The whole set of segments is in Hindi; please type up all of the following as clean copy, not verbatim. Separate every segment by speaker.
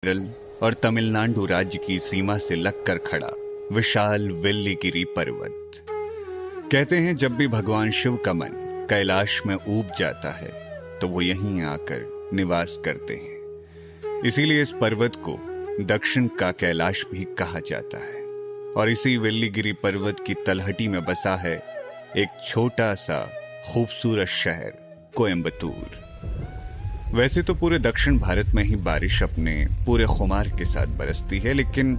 Speaker 1: केरल और तमिलनाडु राज्य की सीमा से लगकर खड़ा विशाल वेल्लीगिरी पर्वत। कहते हैं जब भी भगवान शिव का मन कैलाश में ऊब जाता है तो वो यहीं आकर निवास करते हैं। इसीलिए इस पर्वत को दक्षिण का कैलाश भी कहा जाता है। और इसी वेल्लीगिरी पर्वत की तलहटी में बसा है एक छोटा सा खूबसूरत शहर कोयम्बतूर। वैसे तो पूरे दक्षिण भारत में ही बारिश अपने पूरे खुमार के साथ बरसती है, लेकिन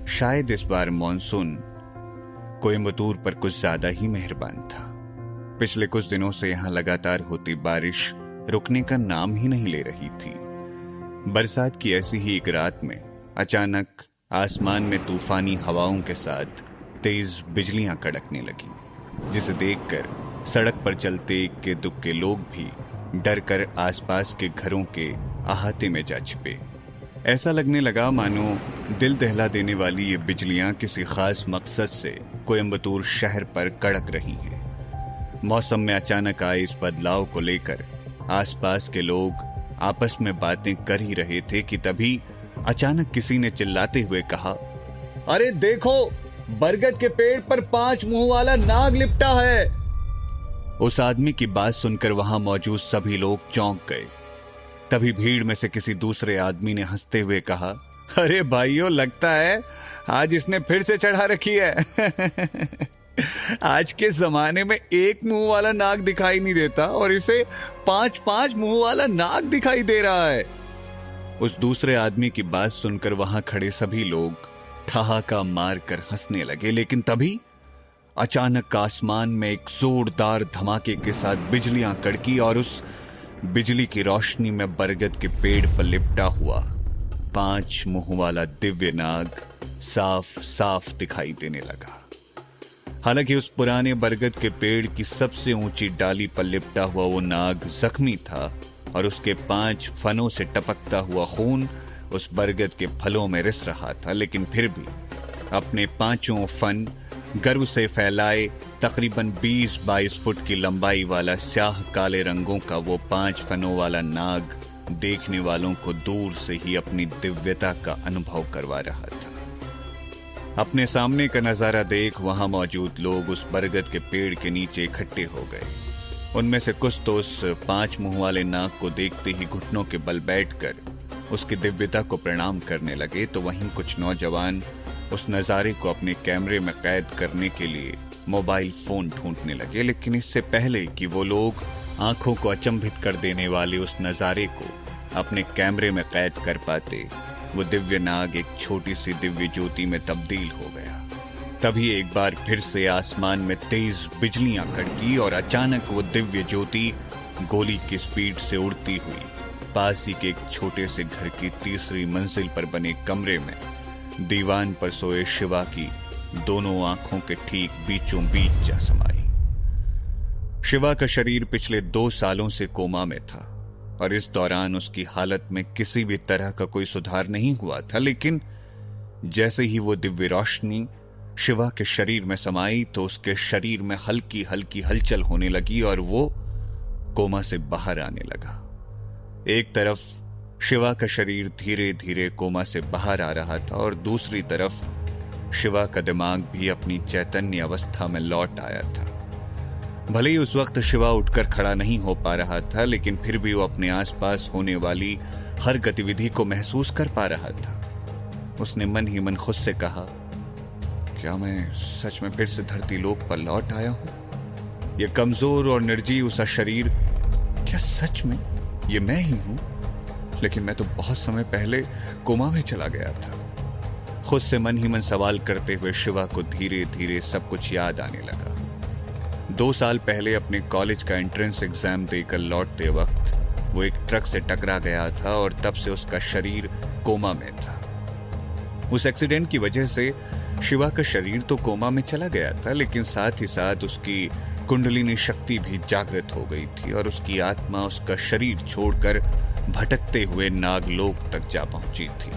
Speaker 1: शायद इस बार मॉनसून कोयम्बतूर पर कुछ ज्यादा ही मेहरबान था। पिछले कुछ दिनों से यहां लगातार होती बारिश रुकने का नाम ही नहीं ले रही थी। बरसात की ऐसी ही एक रात में अचानक आसमान में तूफानी हवाओं के साथ तेज बिजलियां कड़कने लगी, जिसे देखकर सड़क पर चलते इक्के दुक्के लोग भी डर कर आसपास के घरों के अहाते में जा छिपे। ऐसा लगने लगा मानो दिल दहला देने वाली ये बिजलियां किसी खास मकसद से कोयम्बतूर शहर पर कड़क रही हैं। मौसम में अचानक आए इस बदलाव को लेकर आसपास के लोग आपस में बातें कर ही रहे थे कि तभी अचानक किसी ने चिल्लाते हुए कहा,
Speaker 2: अरे देखो, बरगद के पेड़ पर 5 मुंह वाला नाग लिपटा है।
Speaker 1: उस आदमी की बात सुनकर वहां मौजूद सभी लोग चौंक गए। तभी भीड़ में से किसी दूसरे आदमी ने हंसते हुए कहा,
Speaker 2: अरे भाइयों, लगता है आज इसने फिर से चढ़ा रखी है। आज के जमाने में एक मुंह वाला नाग दिखाई नहीं देता और इसे 5 मुंह वाला नाग दिखाई दे रहा है।
Speaker 1: उस दूसरे आदमी की बात सुनकर वहां खड़े सभी लोग ठहाका मारकर हंसने लगे, लेकिन तभी अचानक आसमान में एक जोरदार धमाके के साथ बिजलियां कड़की और उस बिजली की रोशनी में बरगद के पेड़ पर लिपटा हुआ 5 मुंह वाला दिव्य नाग साफ साफ दिखाई देने लगा। हालांकि उस पुराने बरगद के पेड़ की सबसे ऊंची डाली पर लिपटा हुआ वो नाग जख्मी था और उसके 5 फनों से टपकता हुआ खून उस बरगद के फलों में रिस रहा था, लेकिन फिर भी अपने 5 फन गर्व से फैलाए तकरीबन 20-22 फुट की लंबाई वाला स्याह काले रंगों का वो 5 फनों वाला नाग देखने वालों को दूर से ही अपनी दिव्यता का अनुभव करवा रहा था। अपने सामने का नजारा देख वहां मौजूद लोग उस बरगद के पेड़ के नीचे इकट्ठे हो गए। उनमें से कुछ तो उस 5 मुंह वाले नाग को देखते ही घुटनों के बल बैठकर उसकी दिव्यता को प्रणाम करने लगे, तो वहीं कुछ नौजवान उस नजारे को अपने कैमरे में कैद करने के लिए मोबाइल फोन ढूंढने लगे। लेकिन इससे पहले कि वो लोग आंखों को अचंभित कर देने वाले उस नजारे को अपने कैमरे में कैद कर पाते, वो दिव्य नाग एक छोटी सी दिव्य ज्योति में तब्दील हो गया। तभी एक बार फिर से आसमान में तेज बिजलियां कड़की और अचानक वो दिव्य ज्योति गोली की स्पीड से उड़ती हुई पास ही के एक छोटे से घर की 3री मंजिल पर बने कमरे में दीवान पर सोए शिवा की दोनों आंखों के ठीक बीचों बीच जा समाई। शिवा का शरीर पिछले 2 सालों से कोमा में था और इस दौरान उसकी हालत में किसी भी तरह का कोई सुधार नहीं हुआ था, लेकिन जैसे ही वो दिव्य रोशनी शिवा के शरीर में समाई तो उसके शरीर में हल्की हल्की हलचल होने लगी और वो कोमा से बाहर आने लगा। एक तरफ शिवा का शरीर धीरे धीरे कोमा से बाहर आ रहा था और दूसरी तरफ शिवा का दिमाग भी अपनी चैतन्य अवस्था में लौट आया था। भले ही उस वक्त शिवा उठकर खड़ा नहीं हो पा रहा था, लेकिन फिर भी वो अपने आसपास होने वाली हर गतिविधि को महसूस कर पा रहा था। उसने मन ही मन खुद से कहा, क्या मैं सच में फिर से धरती लोक पर लौट आया हूं? यह कमजोर और निर्जीव सा शरीर क्या सच में ये मैं ही हूं? लेकिन मैं तो बहुत समय पहले कोमा में चला गया था। खुद से मन ही मन सवाल करते हुए शिवा को धीरे धीरे सब कुछ याद आने लगा। 2 साल पहले अपने कॉलेज का एंट्रेंस एग्जाम देकर लौटते वक्त वो एक ट्रक से टकरा गया था और तब से उसका शरीर कोमा में था। उस एक्सीडेंट की वजह से शिवा का शरीर तो कोमा में चला गया था, लेकिन साथ ही साथ उसकी कुंडलिनी शक्ति भी जागृत हो गई थी और उसकी आत्मा उसका शरीर छोड़कर भटकते हुए नागलोक तक जा पहुंची थी।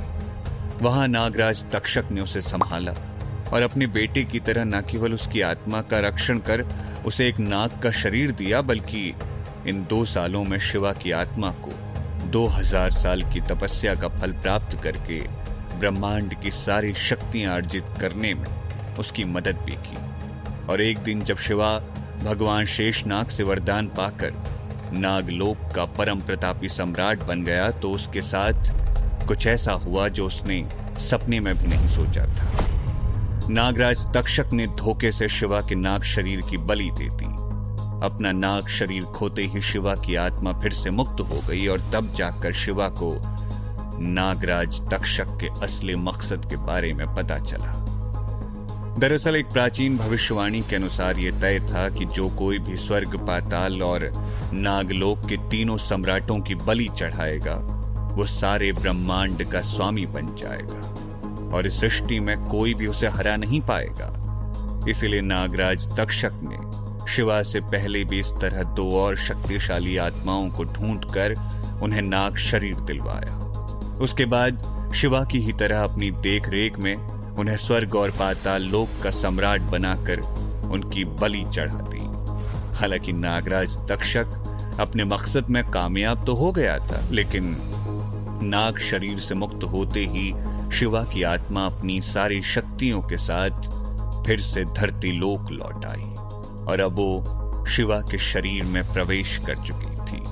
Speaker 1: वहां नागराज तक्षक ने उसे संभाला और अपने बेटे की तरह न केवल उसकी आत्मा का रक्षण कर उसे एक नाग का शरीर दिया, बल्कि इन 2 सालों में शिवा की आत्मा को 2000 साल की तपस्या का फल प्राप्त करके ब्रह्मांड की सारी शक्तियां अर्जित करने में उसकी मदद भी की। और एक दिन जब शिवा भगवान शेषनाग से वरदान पाकर नागलोक का परम प्रतापी सम्राट बन गया तो उसके साथ कुछ ऐसा हुआ जो उसने सपने में भी नहीं सोचा था। नागराज तक्षक ने धोखे से शिवा के नाग शरीर की बलि दे दी। अपना नाग शरीर खोते ही शिवा की आत्मा फिर से मुक्त हो गई और तब जाकर शिवा को नागराज तक्षक के असली मकसद के बारे में पता चला। दरअसल एक प्राचीन भविष्यवाणी के अनुसार यह तय था कि जो कोई भी स्वर्ग, पाताल और नागलोक के तीनों सम्राटों की बलि चढ़ाएगा वो सारे ब्रह्मांड का स्वामी बन जाएगा और इस सृष्टि में कोई भी उसे हरा नहीं पाएगा। इसलिए नागराज तक्षक ने शिवा से पहले भी इस तरह 2 और शक्तिशाली आत्माओं को ढूंढकर उन्हें नाग शरीर दिलवाया। उसके बाद शिवा की ही तरह अपनी देखरेख में उन्हें स्वर्ग और पाताल लोक का सम्राट बनाकर उनकी बलि चढ़ा दी। हालांकि नागराज तक्षक अपने मकसद में कामयाब तो हो गया था, लेकिन नाग शरीर से मुक्त होते ही शिवा की आत्मा अपनी सारी शक्तियों के साथ फिर से धरती लोक लौट आई और अब वो शिवा के शरीर में प्रवेश कर चुकी थी।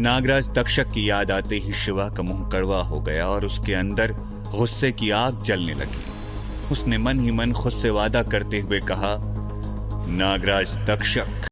Speaker 1: नागराज तक्षक की याद आते ही शिवा का मुंह कड़वा हो गया और उसके अंदर गुस्से की आग जलने लगी। उसने मन ही मन खुद से वादा करते हुए कहा, नागराज तक्षक,